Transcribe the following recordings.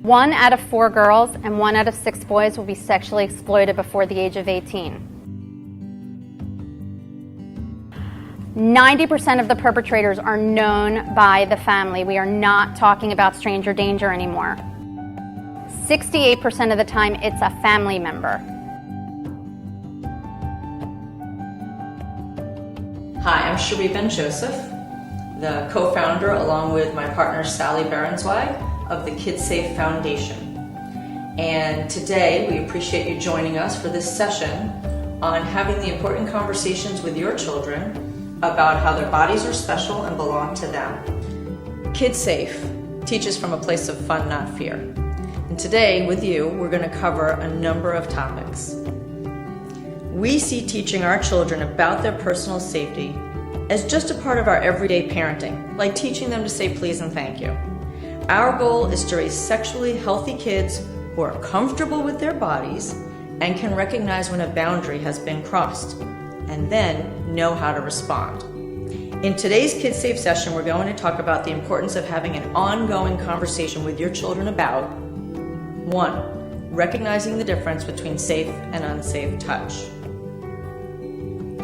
1 out of 4 girls and 1 out of 6 boys will be sexually exploited before the age of 18. 90% of the perpetrators are known by the family. We are not talking about stranger danger anymore. 68% of the time, it's a family member. Hi, I'm Cherie Ben-Joseph, the co-founder, along with my partner Sally Berensweig, of the Kidsafe Foundation. And today, we appreciate you joining us for this session on having the important conversations with your children about how their bodies are special and belong to them. Kidsafe teaches from a place of fun, not fear. And today, with you, we're going to cover a number of topics. We see teaching our children about their personal safety as just a part of our everyday parenting, like teaching them to say please and thank you. Our goal is to raise sexually healthy kids who are comfortable with their bodies and can recognize when a boundary has been crossed, and then know how to respond. In today's Kidsafe session, we're going to talk about the importance of having an ongoing conversation with your children about 1. Recognizing the difference between safe and unsafe touch.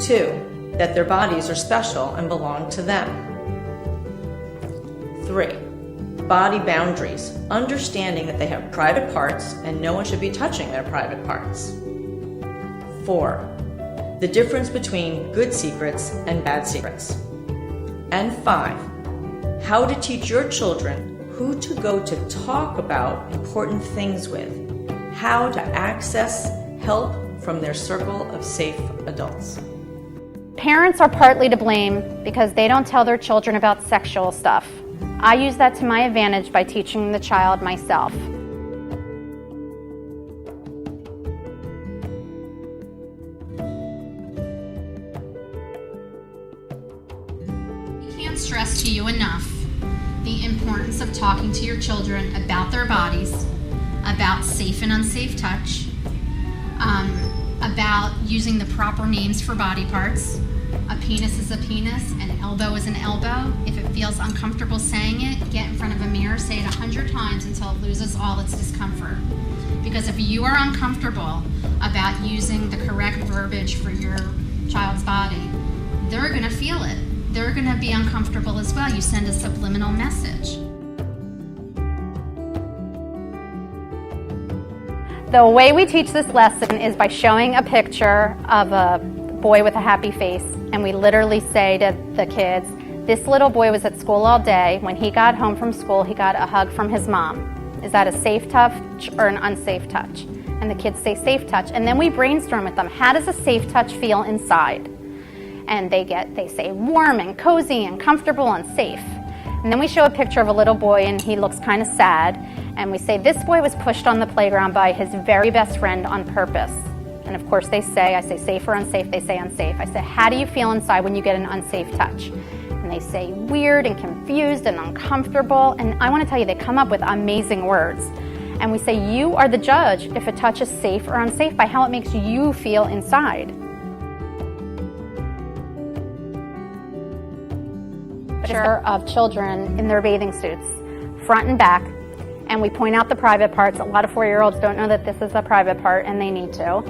2. That their bodies are special and belong to them. 3. Body boundaries, understanding that they have private parts and no one should be touching their private parts. 4. The difference between good secrets and bad secrets. And 5. How to teach your children who to go to talk about important things with, how to access help from their circle of safe adults. Parents are partly to blame because they don't tell their children about sexual stuff. I use that to my advantage by teaching the child myself. I can't stress to you enough the importance of talking to your children about their bodies, about safe and unsafe touch, about using the proper names for body parts. A penis is a penis, an elbow is an elbow. If it feels uncomfortable saying it, get in front of a mirror, say it 100 times until it loses all its discomfort. Because if you are uncomfortable about using the correct verbiage for your child's body, they're going to feel it. They're going to be uncomfortable as well. You send a subliminal message. The way we teach this lesson is by showing a picture of a boy with a happy face, and we literally say to the kids, this little boy was at school all day. When he got home from school, he got a hug from his mom. Is that a safe touch or an unsafe touch? And the kids say safe touch, and then we brainstorm with them. How does a safe touch feel inside? And they say warm and cozy and comfortable and safe. And then we show a picture of a little boy, and he looks kind of sad, and we say this boy was pushed on the playground by his very best friend on purpose. And of course I say safe or unsafe, they say unsafe. I say, how do you feel inside when you get an unsafe touch? And they say weird and confused and uncomfortable. And I want to tell you, they come up with amazing words. And we say, you are the judge if a touch is safe or unsafe by how it makes you feel inside. Picture of children in their bathing suits, front and back. And we point out the private parts. A lot of 4-year-olds don't know that this is a private part, and they need to.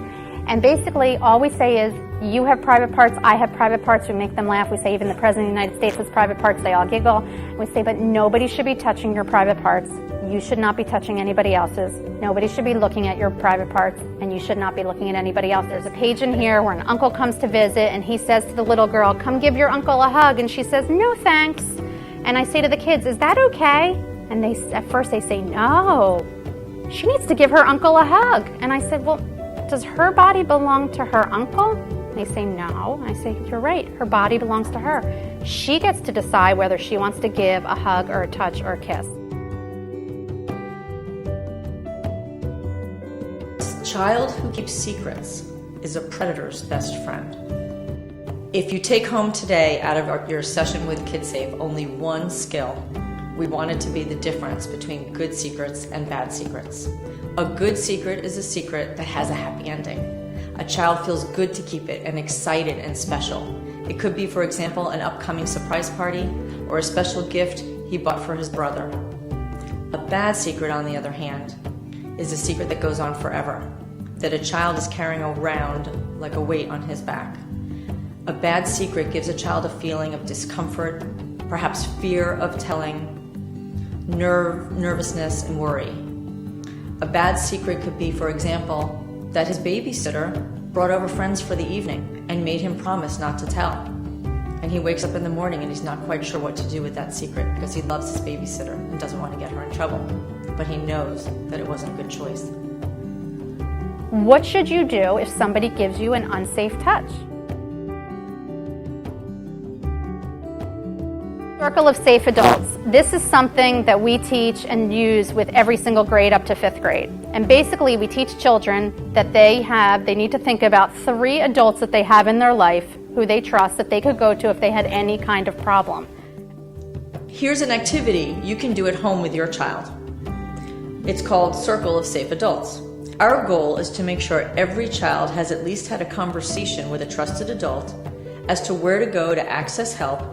And basically, all we say is, you have private parts, I have private parts. We make them laugh. We say even the President of the United States has private parts. They all giggle. And we say, but nobody should be touching your private parts. You should not be touching anybody else's. Nobody should be looking at your private parts, and you should not be looking at anybody else. There's a page in here where an uncle comes to visit, and he says to the little girl, come give your uncle a hug. And she says, no thanks. And I say to the kids, is that okay? And at first they say, no, she needs to give her uncle a hug. And I said, well, does her body belong to her uncle? And they say, no. I say, you're right, her body belongs to her. She gets to decide whether she wants to give a hug or a touch or a kiss. A child who keeps secrets is a predator's best friend. If you take home today out of your session with Kidsafe only one skill, we want it to be the difference between good secrets and bad secrets. A good secret is a secret that has a happy ending. A child feels good to keep it and excited and special. It could be, for example, an upcoming surprise party or a special gift he bought for his brother. A bad secret, on the other hand, is a secret that goes on forever, that a child is carrying around like a weight on his back. A bad secret gives a child a feeling of discomfort, perhaps fear of telling, nervousness, and worry. A bad secret could be, for example, that his babysitter brought over friends for the evening and made him promise not to tell. And he wakes up in the morning and he's not quite sure what to do with that secret because he loves his babysitter and doesn't want to get her in trouble. But he knows that it wasn't a good choice. What should you do if somebody gives you an unsafe touch? Circle of Safe Adults. This is something that we teach and use with every single grade up to 5th grade. And basically we teach children that they need to think about 3 adults that they have in their life who they trust that they could go to if they had any kind of problem. Here's an activity you can do at home with your child. It's called Circle of Safe Adults. Our goal is to make sure every child has at least had a conversation with a trusted adult as to where to go to access help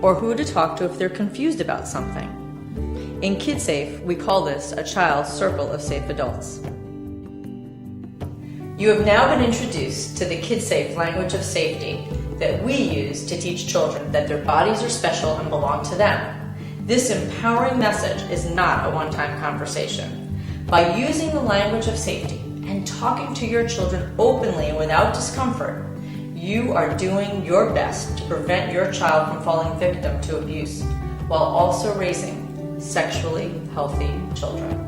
or who to talk to if they're confused about something. In Kidsafe, we call this a child's circle of safe adults. You have now been introduced to the Kidsafe language of safety that we use to teach children that their bodies are special and belong to them. This empowering message is not a one-time conversation. By using the language of safety and talking to your children openly and without discomfort, you are doing your best to prevent your child from falling victim to abuse, while also raising sexually healthy children.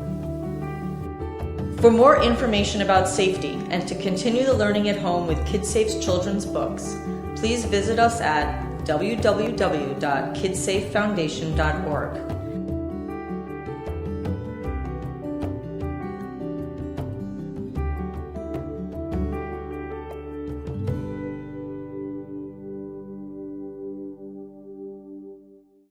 For more information about safety and to continue the learning at home with Kidsafe's children's books, please visit us at www.kidsafefoundation.org.